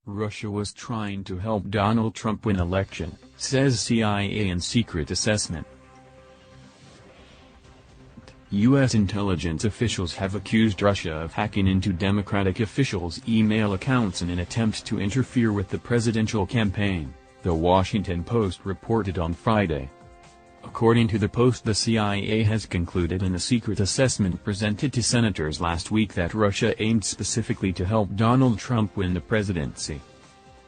Russia was trying to help Donald Trump win election, says CIA in secret assessment. U.S. intelligence officials have accused Russia of hacking into Democratic officials' email accounts in an attempt to interfere with the presidential campaign, The Washington Post reported on Friday. According to the Post, the CIA has concluded in a secret assessment presented to senators last week that Russia aimed specifically to help Donald Trump win the presidency.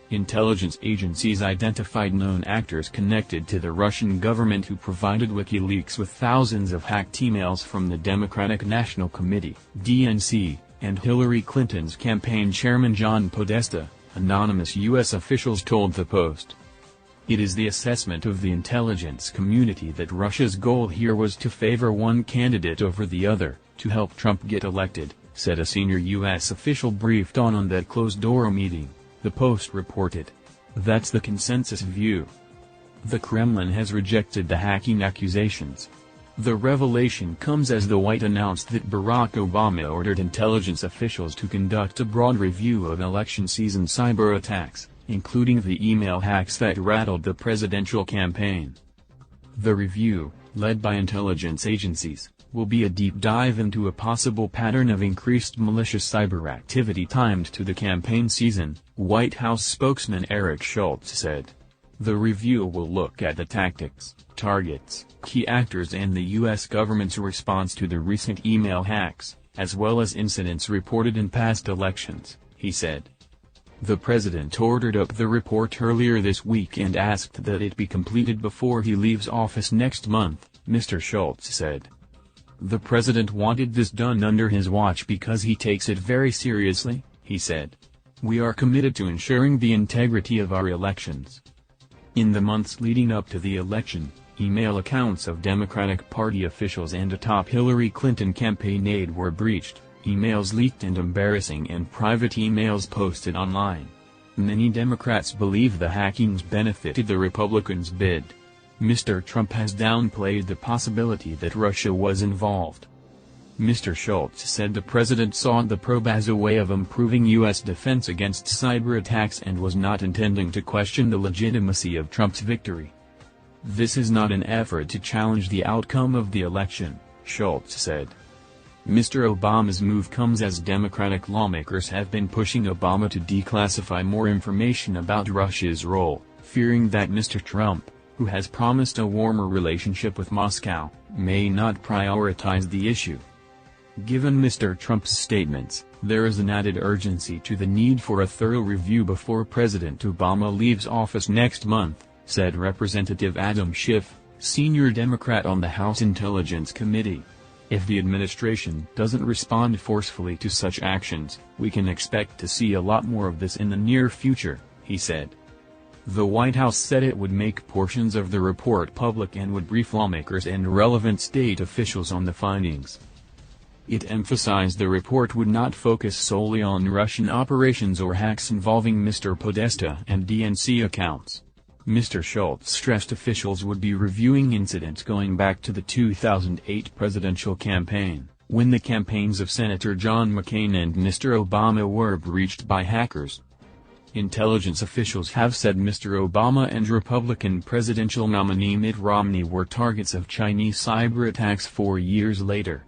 Intelligence agencies identified known actors connected to the Russian government who provided WikiLeaks with thousands of hacked emails from the Democratic National Committee (DNC) and Hillary Clinton's campaign chairman John Podesta, anonymous U.S. officials told the Post. It is the assessment of the intelligence community that Russia's goal here was to favor one candidate over the other, to help Trump get elected, said a senior U.S. official briefed on that closed-door meeting, the Post reported. That's the consensus view. The Kremlin has rejected the hacking accusations. The revelation comes as the White House announced that Barack Obama ordered intelligence officials to conduct a broad review of election season cyber attacks, including the email hacks that rattled the presidential campaign. The review, led by intelligence agencies, will be a deep dive into a possible pattern of increased malicious cyber activity timed to the campaign season, White House spokesman Eric Schultz said. The review will look at the tactics, targets, key actors and the U.S. government's response to the recent email hacks, as well as incidents reported in past elections, he said. The president ordered up the report earlier this week and asked that it be completed before he leaves office next month, Mr. Schultz said. The president wanted this done under his watch because he takes it very seriously, he said. We are committed to ensuring the integrity of our elections. In the months leading up to the election, email accounts of Democratic Party officials and a top Hillary Clinton campaign aide were breached, emails leaked and embarrassing and private emails posted online. Many Democrats believe the hackings benefited the Republicans' bid. Mr. Trump has downplayed the possibility that Russia was involved. Mr. Schultz said the president saw the probe as a way of improving U.S. defense against cyber attacks and was not intending to question the legitimacy of Trump's victory. This is not an effort to challenge the outcome of the election, Schultz said. Mr. Obama's move comes as Democratic lawmakers have been pushing Obama to declassify more information about Russia's role, fearing that Mr. Trump, who has promised a warmer relationship with Moscow, may not prioritize the issue. Given Mr. Trump's statements, there is an added urgency to the need for a thorough review before President Obama leaves office next month, said Representative Adam Schiff, senior Democrat on the House Intelligence Committee. If the administration doesn't respond forcefully to such actions, we can expect to see a lot more of this in the near future, he said. The White House said it would make portions of the report public and would brief lawmakers and relevant state officials on the findings. It emphasized the report would not focus solely on Russian operations or hacks involving Mr. Podesta and DNC accounts. Mr. Schultz stressed officials would be reviewing incidents going back to the 2008 presidential campaign, when the campaigns of Senator John McCain and Mr. Obama were breached by hackers. Intelligence officials have said Mr. Obama and Republican presidential nominee Mitt Romney were targets of Chinese cyber attacks 4 years later.